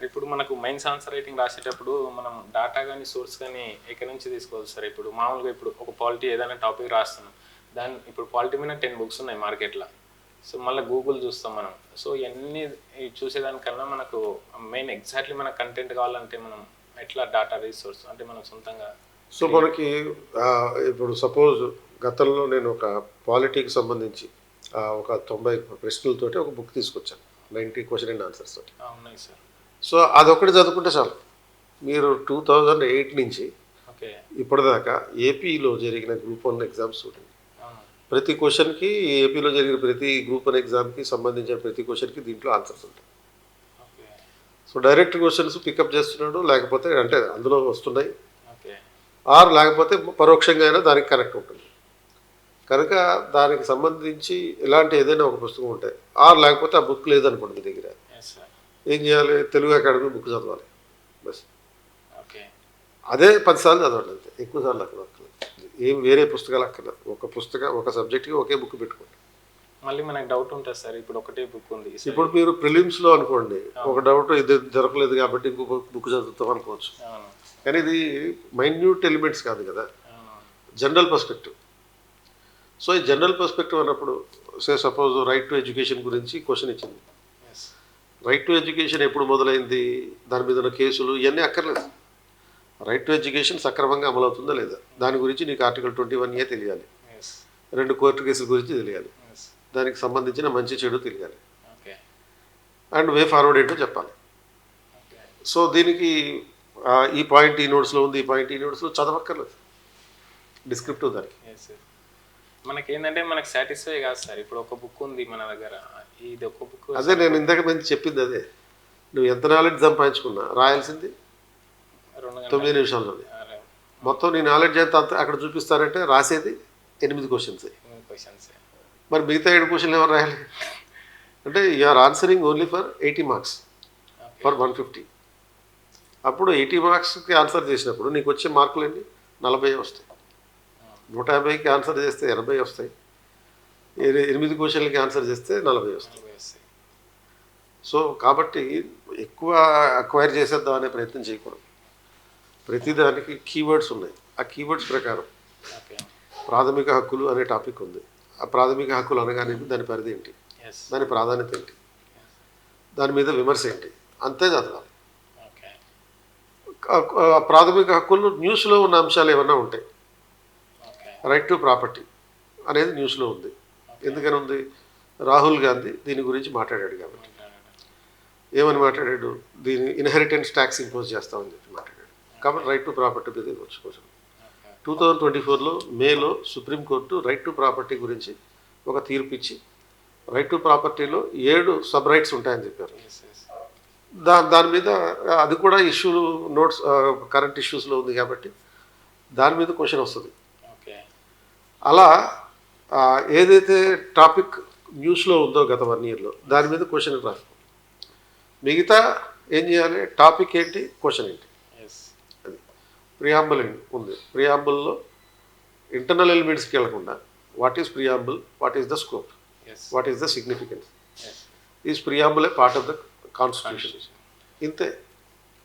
Sir ఇప్పుడు మనకు mains answer writing రాసేటప్పుడు మనం డాటా కానీ సోర్స్ కానీ ఎక్కడి నుంచి తీసుకోవాలి సార్? ఇప్పుడు మామూలుగా ఇప్పుడు ఒక పాలిటీ ఏదైనా టాపిక్ రాస్తున్నాం, దాని ఇప్పుడు పాలిటీ మీద 10 బుక్స్ ఉన్నాయి మార్కెట్లో. సో మళ్ళీ గూగుల్ చూస్తాం మనం. సో ఇవన్నీ చూసేదానికన్నా మనకు మెయిన్ ఎగ్జాక్ట్లీ మన కంటెంట్ కావాలంటే మనం ఎట్లా డాటా రీసోర్స్ అంటే మనం సొంతంగా. సో మనకి ఇప్పుడు సపోజ్ గతంలో నేను ఒక పాలిటీకి సంబంధించి ఒక 90 ప్రశ్నలతోటి ఒక బుక్ తీసుకొచ్చాను, 90 క్వశ్చన్ అండ్ ఆన్సర్స్ తోటి. ఉన్నాయి సార్. సో అదొకటి చదువుకుంటే చాలు. మీరు 2008 నుంచి ఇప్పటిదాకా ఏపీలో జరిగిన గ్రూప్ 1 ఎగ్జామ్స్ చూడండి. ప్రతి క్వశ్చన్కి, ఏపీలో జరిగిన ప్రతి గ్రూప్ 1 ఎగ్జామ్కి సంబంధించిన ప్రతి క్వశ్చన్కి దీంట్లో ఆన్సర్స్ ఉంటాయి. సో డైరెక్ట్ క్వశ్చన్స్ పికప్ చేస్తున్నాడు, లేకపోతే అంటే అందులో వస్తున్నాయి, ఆర్ లేకపోతే పరోక్షంగా అయినా దానికి కరెక్ట్ ఉంటుంది. కనుక దానికి సంబంధించి ఇలాంటి ఏదైనా ఒక పుస్తకం ఉంటాయి, ఆర్ లేకపోతే ఆ బుక్ లేదనుకోండి మీ దగ్గర, ఏం చేయాలి? తెలుగు అకాడమీ బుక్ చదవాలి బస్. అదే 10 సార్లు చదవండి అంతే, ఎక్కువ సార్లు అక్కడ ఏం వేరే పుస్తకాలు అక్కడ ఒక పుస్తకం ఒక సబ్జెక్ట్కి ఒకే బుక్ పెట్టుకోండి. మళ్ళీ మనకు డౌట్ ఉంటుంది సార్, ఇప్పుడు ఒకటే బుక్ ఉంది. ఇప్పుడు మీరు ప్రిలిమ్స్లో అనుకోండి ఒక డౌట్ ఇది దొరకలేదు కాబట్టి ఇంకో బుక్ చదువుతాం అనుకోవచ్చు, కానీ ఇది మైన్యూట్ ఎలిమెంట్స్ కాదు కదా, జనరల్ పర్స్పెక్టివ్. సో ఈ జనరల్ పర్స్పెక్టివ్ అన్నప్పుడు సపోజ్ రైట్ టు ఎడ్యుకేషన్ గురించి క్వశ్చన్ ఇచ్చింది. రైట్ టు ఎడ్యుకేషన్ ఎప్పుడు మొదలైంది, దాని మీద ఉన్న కేసులు ఇవన్నీ అక్కర్లేదు. రైట్ టు ఎడ్యుకేషన్ సక్రమంగా అమలవుతుందా లేదా దాని గురించి నీకు ఆర్టికల్ 21A తెలియాలి, 2 కోర్టు కేసుల గురించి తెలియాలి, దానికి సంబంధించిన మంచి చెడు తెలియాలి, అండ్ వే ఫార్వర్డ్ ఏంటో చెప్పాలి. సో దీనికి ఈ పాయింట్ ఈ నోట్స్లో ఉంది, ఈ పాయింట్ ఈ నోట్స్లో చదవక్కర్లేదు, డిస్క్రిప్టివ్ దానికి. మనకి ఏంటంటే మనకు సాటిస్ఫై కాదు సార్. ఇప్పుడు ఒక బుక్ ఉంది మన దగ్గర, ఇది ఒక బుక్. అదే నేను ఇందాక మంచి చెప్పింది అదే, నువ్వు ఎంత నాలెడ్జ్ సంపాదించుకున్నా రాయాల్సింది 9 నిమిషాల్లోనే. మొత్తం నీ నాలెడ్జ్ ఎంత అంత అక్కడ చూపిస్తారంటే రాసేది 8 క్వశ్చన్స్. మరి మిగతా 7 క్వశ్చన్లు ఎవరు రాయాలి? అంటే you're answering only for 80 marks for 150. అప్పుడు 80 మార్క్స్కి ఆన్సర్ చేసినప్పుడు నీకు వచ్చే మార్కులు ఎన్ని? 40 వస్తాయి. 150కి ఆన్సర్ చేస్తే 80 వస్తాయి, 8 క్వశ్చన్లకి ఆన్సర్ చేస్తే 40 వస్తాయి. సో కాబట్టి ఎక్కువ అక్వైర్ చేసేద్దాం అనే ప్రయత్నం చేయకూడదు. ప్రతిదానికి కీవర్డ్స్ ఉన్నాయి, ఆ కీవర్డ్స్ ప్రకారం ప్రాథమిక హక్కులు అనే టాపిక్ ఉంది. ఆ ప్రాథమిక హక్కులు అనగానే దాని పరిధి ఏంటి, దాని ప్రాధాన్యత ఏంటి, దాని మీద విమర్శ ఏంటి, అంతే చదవాలి. ప్రాథమిక హక్కులు న్యూస్లో ఉన్న అంశాలు ఏమన్నా ఉంటాయి. రైట్ టు ప్రాపర్టీ అనేది న్యూస్లో ఉంది. ఎందుకని ఉంది? రాహుల్ గాంధీ దీని గురించి మాట్లాడాడు కాబట్టి. ఏమని మాట్లాడాడు? దీని ఇన్హెరిటెన్స్ ట్యాక్స్ ఇంపోజ్ చేస్తామని చెప్పి మాట్లాడాడు. కాబట్టి రైట్ టు ప్రాపర్టీ మీద వచ్చుకోవచ్చు. 2024లో మేలో సుప్రీంకోర్టు రైట్ టు ప్రాపర్టీ గురించి ఒక తీర్పు ఇచ్చి రైట్ టు ప్రాపర్టీలో 7 సబ్ రైట్స్ ఉంటాయని చెప్పారు. దాని మీద అది కూడా ఇష్యూలు నోట్స్ కరెంట్ ఇష్యూస్లో ఉంది కాబట్టి దాని మీద క్వశ్చన్ వస్తుంది. అలా ఏదైతే టాపిక్ న్యూస్లో ఉందో గత 1 ఇయర్లో దాని మీద క్వశ్చన్ రాసుకో. మిగతా ఏం చేయాలి? టాపిక్ ఏంటి, క్వశ్చన్ ఏంటి, అది ప్రియాంబుల్ ఉంది. ప్రియాంబుల్లో ఇంటర్నల్ ఎలిమెంట్స్కి వెళ్లకుండా what is preamble, what is the scope, what is the significance, is preamble A part of the constitution, ఇంతే.